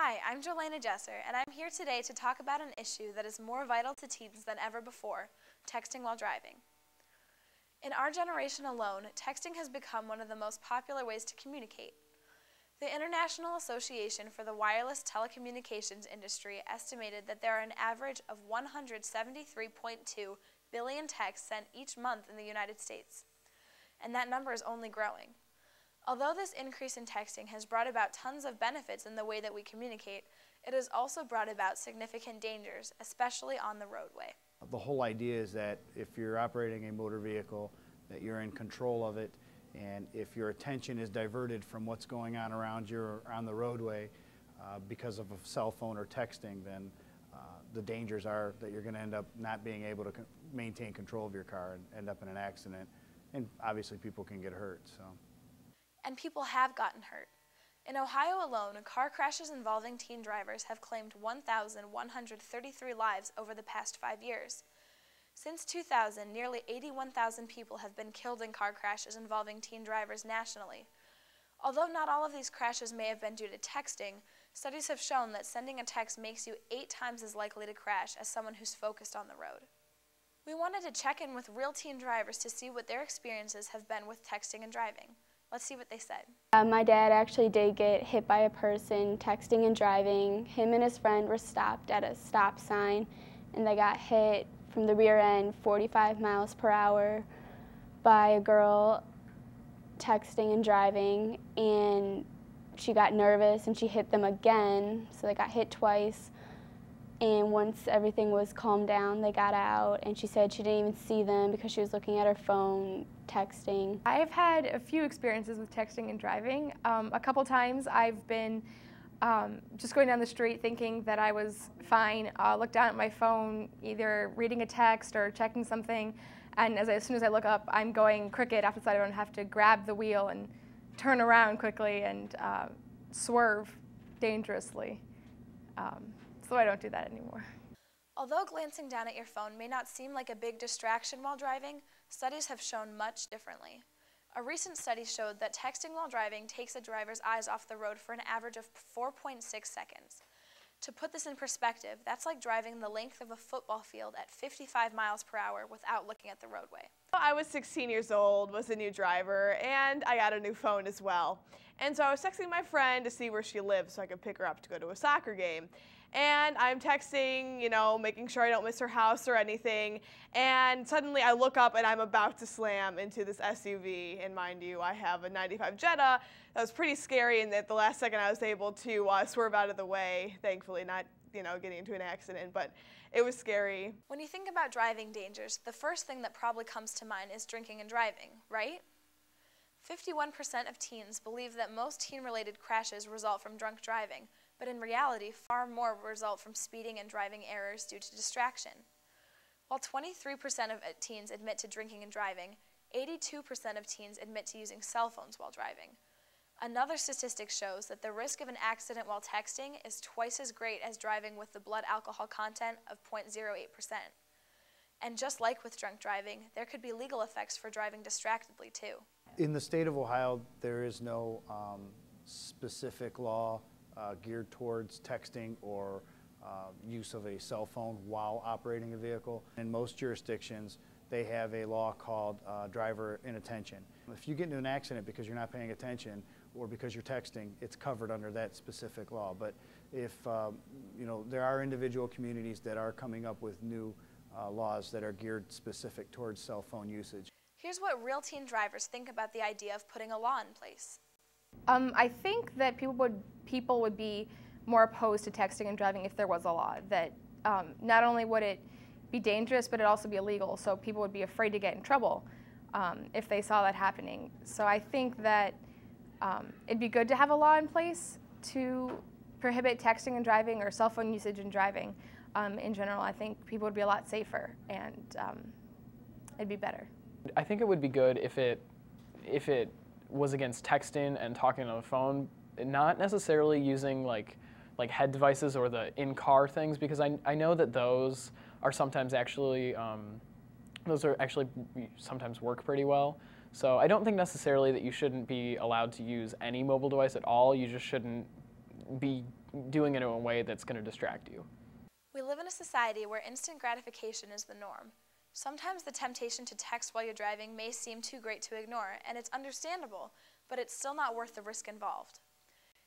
Hi, I'm Jolena Jesser, and I'm here today to talk about an issue that is more vital to teens than ever before, texting while driving. In our generation alone, texting has become one of the most popular ways to communicate. The International Association for the Wireless Telecommunications Industry estimated that there are an average of 173.2 billion texts sent each month in the United States, and that number is only growing. Although this increase in texting has brought about tons of benefits in the way that we communicate, it has also brought about significant dangers, especially on the roadway. The whole idea is that if you're operating a motor vehicle, that you're in control of it, and if your attention is diverted from what's going on around you or on the roadway because of a cell phone or texting, then the dangers are that you're going to end up not being able to maintain control of your car and end up in an accident, and obviously people can get hurt. And people have gotten hurt. In Ohio alone, car crashes involving teen drivers have claimed 1,133 lives over the past 5 years. Since 2000, nearly 81,000 people have been killed in car crashes involving teen drivers nationally. Although not all of these crashes may have been due to texting, studies have shown that sending a text makes you 8 times as likely to crash as someone who's focused on the road. We wanted to check in with real teen drivers to see what their experiences have been with texting and driving. Let's see what they said. My dad actually did get hit by a person texting and driving. Him and his friend were stopped at a stop sign, and they got hit from the rear end 45 miles per hour by a girl texting and driving, and she got nervous and she hit them again, so they got hit twice. And once everything was calmed down, they got out, and she said she didn't even see them because she was looking at her phone, texting. I've had a few experiences with texting and driving. A couple times I've been just going down the street thinking that I was fine, look down at my phone, either reading a text or checking something, and as soon as I look up, I'm going crooked off the side of the road and have to grab the wheel and turn around quickly and swerve dangerously. So I don't do that anymore. Although glancing down at your phone may not seem like a big distraction while driving, studies have shown much differently. A recent study showed that texting while driving takes a driver's eyes off the road for an average of 4.6 seconds. To put this in perspective, that's like driving the length of a football field at 55 miles per hour without looking at the roadway. I was 16 years old, was a new driver, and I got a new phone as well. And so I was texting my friend to see where she lives so I could pick her up to go to a soccer game. And I'm texting, making sure I don't miss her house or anything. And suddenly I look up and I'm about to slam into this SUV. And mind you, I have a 95 Jetta. That was pretty scary, and at the last second I was able to swerve out of the way, thankfully not, getting into an accident, but it was scary. When you think about driving dangers, the first thing that probably comes to mind is drinking and driving, right? 51% of teens believe that most teen-related crashes result from drunk driving, but in reality, far more result from speeding and driving errors due to distraction. While 23% of teens admit to drinking and driving, 82% of teens admit to using cell phones while driving. Another statistic shows that the risk of an accident while texting is twice as great as driving with the blood alcohol content of 0.08%. And just like with drunk driving, there could be legal effects for driving distractedly too. In the state of Ohio, there is no specific law geared towards texting or use of a cell phone while operating a vehicle. In most jurisdictions, they have a law called driver inattention. If you get into an accident because you're not paying attention or because you're texting, it's covered under that specific law. But if there are individual communities that are coming up with new laws that are geared specific towards cell phone usage. Here's what real teen drivers think about the idea of putting a law in place. I think that people would be more opposed to texting and driving if there was a law. That not only would it be dangerous, but it'd also be illegal, so people would be afraid to get in trouble if they saw that happening. So I think that it'd be good to have a law in place to prohibit texting and driving or cell phone usage and driving. In general, I think people would be a lot safer, and it'd be better. I think it would be good if it was against texting and talking on the phone, not necessarily using like head devices or the in-car things, because I know that those are sometimes actually sometimes work pretty well. So I don't think necessarily that you shouldn't be allowed to use any mobile device at all. You just shouldn't be doing it in a way that's going to distract you. We live in a society where instant gratification is the norm. Sometimes the temptation to text while you're driving may seem too great to ignore, and it's understandable, but it's still not worth the risk involved.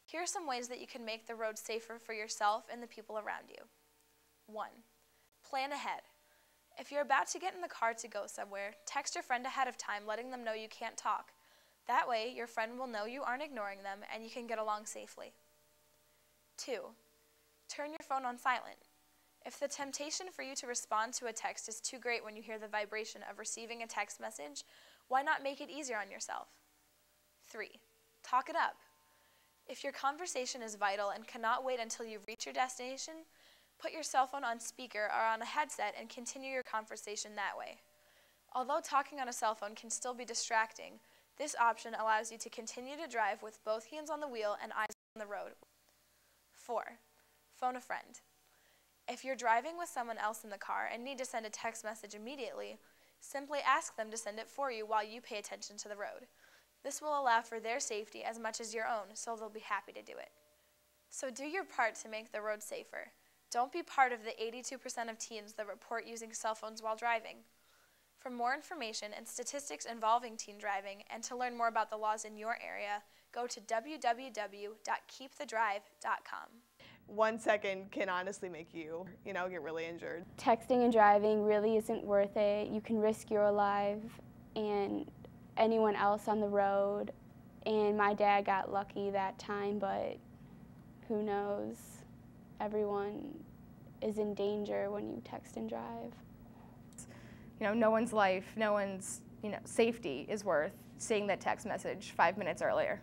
Here are some ways that you can make the road safer for yourself and the people around you. 1. Plan ahead. If you're about to get in the car to go somewhere, text your friend ahead of time letting them know you can't talk. That way, your friend will know you aren't ignoring them and you can get along safely. 2. Turn your phone on silent. If the temptation for you to respond to a text is too great when you hear the vibration of receiving a text message, why not make it easier on yourself? 3. Talk it up. If your conversation is vital and cannot wait until you reach your destination, put your cell phone on speaker or on a headset and continue your conversation that way. Although talking on a cell phone can still be distracting, this option allows you to continue to drive with both hands on the wheel and eyes on the road. 4. Phone a friend. If you're driving with someone else in the car and need to send a text message immediately, simply ask them to send it for you while you pay attention to the road. This will allow for their safety as much as your own, so they'll be happy to do it. So do your part to make the road safer. Don't be part of the 82% of teens that report using cell phones while driving. For more information and statistics involving teen driving and to learn more about the laws in your area, go to www.keepthedrive.com. 1 second can honestly make you, get really injured. Texting and driving really isn't worth it. You can risk your life and anyone else on the road. And my dad got lucky that time, but who knows? Everyone is in danger when you text and drive. No one's life, no one's safety is worth seeing that text message 5 minutes earlier.